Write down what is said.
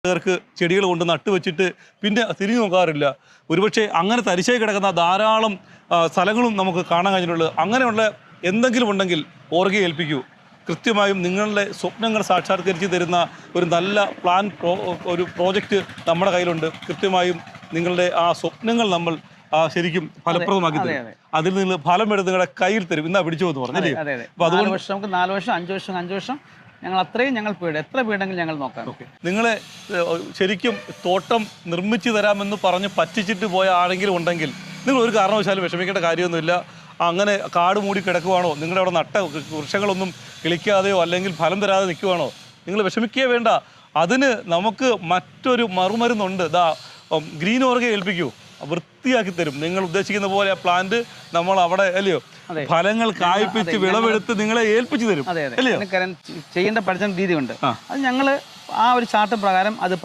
പേർക്ക് ചെടികൾ കൊണ്ട് നട്ടുവെച്ചിട്ട് പിന്നെ തിരിഞ്ഞു നോക്കാറില്ല. ഒരുപക്ഷെ അങ്ങനെ തരിശായി കിടക്കുന്ന ധാരാളം സ്ഥലങ്ങളും നമുക്ക് കാണാൻ കഴിഞ്ഞിട്ടുള്ളത്. അങ്ങനെയുള്ള എന്തെങ്കിലും ഉണ്ടെങ്കിൽ ഓർഗയെ ഏൽപ്പിക്കൂ. കൃത്യമായും നിങ്ങളുടെ സ്വപ്നങ്ങൾ സാക്ഷാത്കരിച്ച് തരുന്ന ഒരു നല്ല ഒരു പ്രോജക്റ്റ് നമ്മുടെ കയ്യിലുണ്ട്. കൃത്യമായും നിങ്ങളുടെ ആ സ്വപ്നങ്ങൾ നമ്മൾ ശരിക്കും ഫലപ്രദമാക്കി തരും. അതിൽ നിന്ന് ഫലമെടുത്ത് നിങ്ങളുടെ കയ്യിൽ തരും. ഇന്നാ പിടിച്ചു എന്ന് പറഞ്ഞല്ലേ? അപ്പോൾ അതുകൊണ്ട് നമുക്ക് 4 വർഷം 5 വർഷം ഞങ്ങൾ അത്രയും ഞങ്ങൾ എത്ര വീടെങ്കിലും ഞങ്ങൾ നോക്കാം. നിങ്ങളെ ശരിക്കും തോട്ടം നിർമ്മിച്ചു തരാമെന്ന് പറഞ്ഞ് പറ്റിച്ചിട്ട് പോയ ആരെങ്കിലും ഉണ്ടെങ്കിൽ നിങ്ങൾ ഒരു കാരണവശാലും വിഷമിക്കേണ്ട കാര്യമൊന്നുമില്ല. അങ്ങനെ കാട് മൂടി കിടക്കുവാണോ, നിങ്ങളുടെ അവിടെ നട്ട വൃക്ഷങ്ങളൊന്നും കിളിക്കാതെയോ അല്ലെങ്കിൽ ഫലം തരാതെ നിൽക്കുവാണോ, നിങ്ങൾ വിഷമിക്കുകയേ വേണ്ട. അതിന് നമുക്ക് മറ്റൊരു മറുമരുന്നുണ്ട്. ഗ്രീൻ ഓർഗയെ ഏൽപ്പിക്കൂ, വൃത്തിയാക്കി തരും. നിങ്ങൾ ഉദ്ദേശിക്കുന്ന പോലെ ആ പ്ലാന്റ് നമ്മൾ അവിടെ അല്ലയോ ഫലങ്ങൾ കായ്പിച്ച് വിളവെടുത്ത് നിങ്ങളെ ഏൽപ്പിച്ചു തരും. ചെയ്യേണ്ട പഠിച്ച രീതിയുണ്ട്. അത് ഞങ്ങൾ ആ ഒരു ചാർട്ട് പ്രകാരം അത്